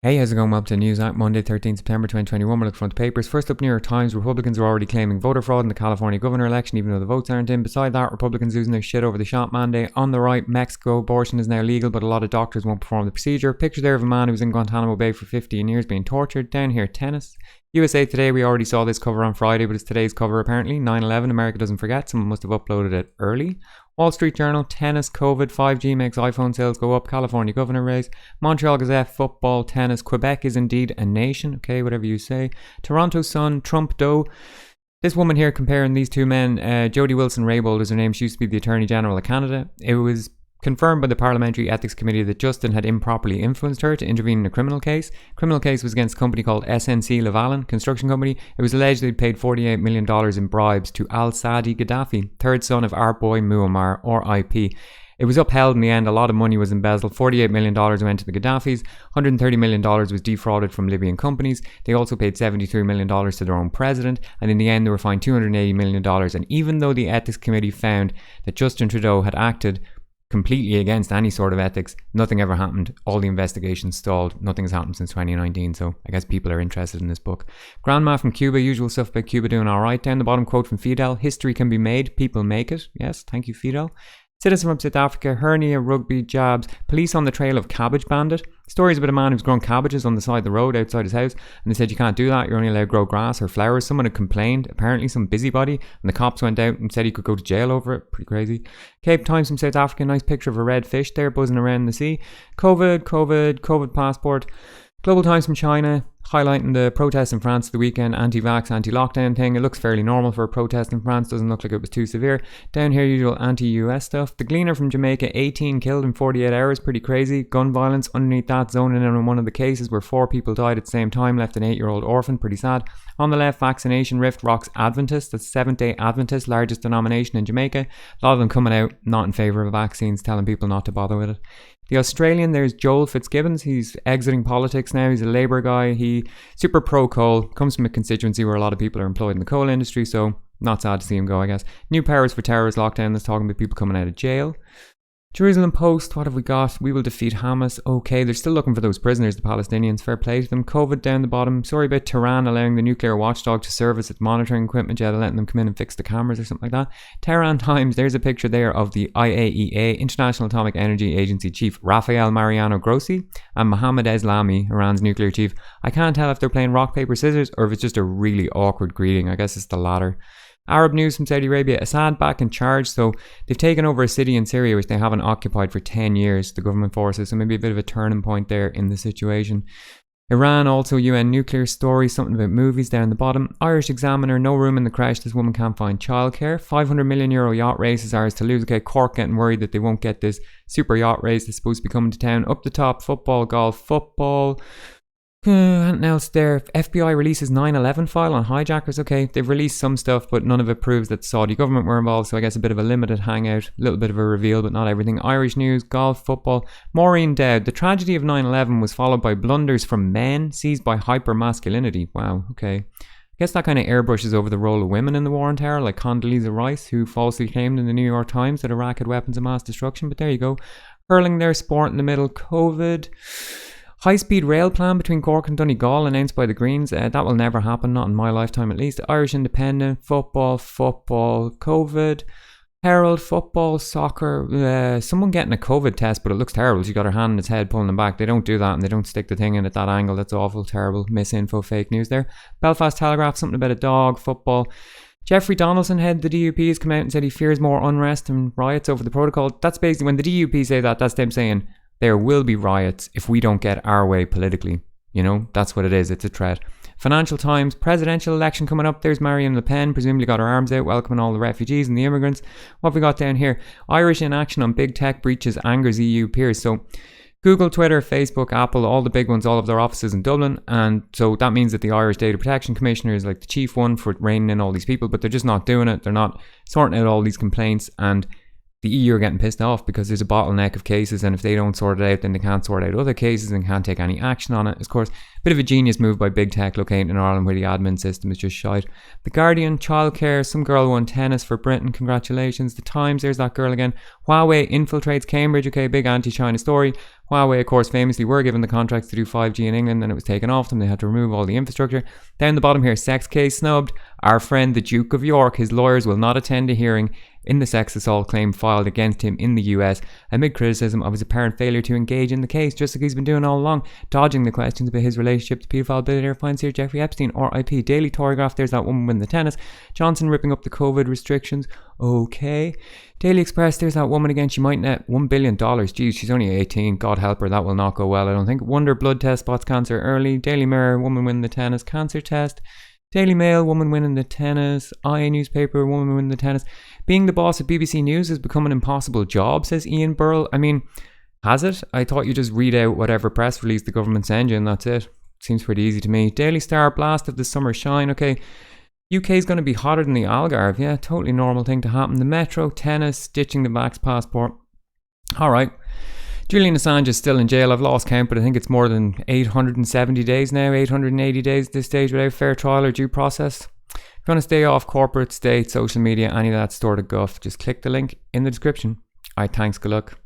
Hey, how's it going? Welcome to News Act, Monday, 13th September 2021. We're looking front papers. First up, New York Times. Republicans are already claiming voter fraud in the California governor election, even though the votes aren't in. Beside that, Republicans losing their shit over the shot mandate. On the right, Mexico, abortion is now legal, but a lot of doctors won't perform the procedure. Picture there of a man who was in Guantanamo Bay for 15 years being tortured. Down here, tennis. USA Today, we already saw this cover on Friday, but it's today's cover apparently. 9/11, America doesn't forget. Someone must have uploaded it early. Wall Street Journal, tennis, COVID, 5G makes iPhone sales go up, California governor race. Montreal Gazette, football, tennis, Quebec is indeed a nation, okay, whatever you say. Toronto Sun, Trump Doe. This woman here comparing these two men, Jodie Wilson-Raybould is her name. She used to be the Attorney General of Canada. It was confirmed by the Parliamentary Ethics Committee that Justin had improperly influenced her to intervene in a criminal case. Criminal case was against a company called SNC Lavalin Construction Company. It was alleged they'd paid $48 million in bribes to Al-Sadi Gaddafi, third son of our boy Muammar, or IP. It was upheld in the end. A lot of money was embezzled. $48 million went to the Gaddafis. $130 million was defrauded from Libyan companies. They also paid $73 million to their own president. And in the end, they were fined $280 million. And even though the Ethics Committee found that Justin Trudeau had acted completely against any sort of ethics, nothing ever happened. All the investigations stalled. Nothing has happened since 2019, so I guess people are interested in this book. Grandma from Cuba, usual stuff about Cuba doing alright. Down the bottom, quote from Fidel: history can be made, people make it. Yes, thank you, Fidel. Citizen from South Africa, hernia, rugby, jabs, police on the trail of cabbage bandit. Stories about a man who's grown cabbages on the side of the road outside his house, and they said you can't do that, you're only allowed to grow grass or flowers. Someone had complained, apparently some busybody, and the cops went out and said he could go to jail over it. Pretty crazy. Cape Times from South Africa, nice picture of a red fish there buzzing around the sea. COVID passport. Global Times from China, highlighting the protests in France the weekend, anti-vax, anti-lockdown thing. It looks fairly normal for a protest in France, doesn't look like it was too severe. Down here, usual anti-US stuff. The Gleaner from Jamaica, 18 killed in 48 hours, pretty crazy. Gun violence, underneath that, zoning in on one of the cases where 4 people died at the same time, left an 8-year-old orphan, pretty sad. On the left, vaccination rift rocks Adventists, that's Seventh-day Adventists, largest denomination in Jamaica. A lot of them coming out not in favour of vaccines, telling people not to bother with it. The Australian, there's Joel Fitzgibbons. He's exiting politics now. He's a Labour guy. He super pro coal, comes from a constituency where a lot of people are employed in the coal industry, so not sad to see him go, I guess. New powers for terrorist lockdown. That's talking about people coming out of jail. Jerusalem Post, what have we got? We will defeat Hamas. Okay, they're still looking for those prisoners, the Palestinians. Fair play to them. COVID down the bottom. Sorry about Tehran allowing the nuclear watchdog to service its monitoring equipment. Yeah, they're letting them come in and fix the cameras or something like that. Tehran Times, there's a picture there of the IAEA, International Atomic Energy Agency Chief Rafael Mariano Grossi, and Mohammad Eslami, Iran's nuclear chief. I can't tell if they're playing rock, paper, scissors, or if it's just a really awkward greeting. I guess it's the latter. Arab news from Saudi Arabia, Assad back in charge, so they've taken over a city in Syria which they haven't occupied for 10 years, the government forces, so maybe a bit of a turning point there in the situation. Iran, also UN nuclear story, something about movies down the bottom. Irish Examiner, no room in the crash, this woman can't find childcare. €500 million yacht race is ours to lose. Okay, Cork getting worried that they won't get this super yacht race that's supposed to be coming to town. Up the top, football, golf, football. Anything else there? FBI releases 9/11 file on hijackers. Okay, they've released some stuff, but none of it proves that the Saudi government were involved, so I guess a bit of a limited hangout, a little bit of a reveal, but not everything. Irish news, golf, football. Maureen Dowd, the tragedy of 9/11 was followed by blunders from men seized by hyper-masculinity. Wow, okay. I guess that kind of airbrushes over the role of women in the war on terror, like Condoleezza Rice, who falsely claimed in the New York Times that Iraq had weapons of mass destruction, but there you go. Hurling there, sport in the middle, COVID. High-speed rail plan between Cork and Donegal announced by the Greens. That will never happen, not in my lifetime at least. Irish Independent, football, COVID, Herald, football, soccer. Someone getting a COVID test, but it looks terrible. She got her hand in its head pulling them back. They don't do that, and they don't stick the thing in at that angle. That's awful, terrible, misinfo, fake news there. Belfast Telegraph, something about a dog, football. Jeffrey Donaldson, head of the DUP, has come out and said he fears more unrest and riots over the protocol. That's basically, when the DUP say that, that's them saying there will be riots if we don't get our way politically. You know, that's what it is. It's a threat. Financial Times, presidential election coming up. There's Marine Le Pen, presumably got her arms out, welcoming all the refugees and the immigrants. What have we got down here? Irish inaction on big tech breaches angers EU peers. So Google, Twitter, Facebook, Apple, all the big ones, all of their offices in Dublin. And so that means that the Irish Data Protection Commissioner is like the chief one for reining in all these people, but they're just not doing it. They're not sorting out all these complaints, and the EU are getting pissed off because there's a bottleneck of cases, and if they don't sort it out, then they can't sort out other cases and can't take any action on it. Of course, a bit of a genius move by big tech locating in Ireland where the admin system is just shite. The Guardian, childcare, some girl won tennis for Britain, congratulations. The Times, there's that girl again. Huawei infiltrates Cambridge, okay, big anti-China story. Huawei, of course, famously were given the contracts to do 5G in England, and it was taken off them. They had to remove all the infrastructure. Down the bottom here, sex case snubbed. Our friend, the Duke of York, his lawyers will not attend a hearing in the sex assault claim filed against him in the US amid criticism of his apparent failure to engage in the case, just like he's been doing all along, dodging the questions about his relationship to paedophile billionaire financier Jeffrey Epstein, RIP. Daily Telegraph, there's that woman winning the tennis. Johnson ripping up the COVID restrictions. Okay. Daily Express, there's that woman again. She might net $1 billion. Geez, she's only 18. God help her, that will not go well, I don't think. Wonder blood test spots cancer early. Daily Mirror, woman winning the tennis. Cancer test. Daily Mail, woman winning the tennis. Newspaper, woman winning the tennis. Being the boss at BBC News has become an impossible job, says Ian Burrell. I mean, has it? I thought you just read out whatever press release the government sends you and that's it. Seems pretty easy to me. Daily Star, blast of the summer shine. Okay, UK is going to be hotter than the Algarve. Yeah, totally normal thing to happen. The Metro, tennis, ditching the Vax passport. All right. Julian Assange is still in jail. I've lost count, but I think it's more than 870 days now, 880 days at this stage without fair trial or due process. If you want to stay off corporate, state, social media, any of that sort of guff, just click the link in the description. Alright, thanks, good luck.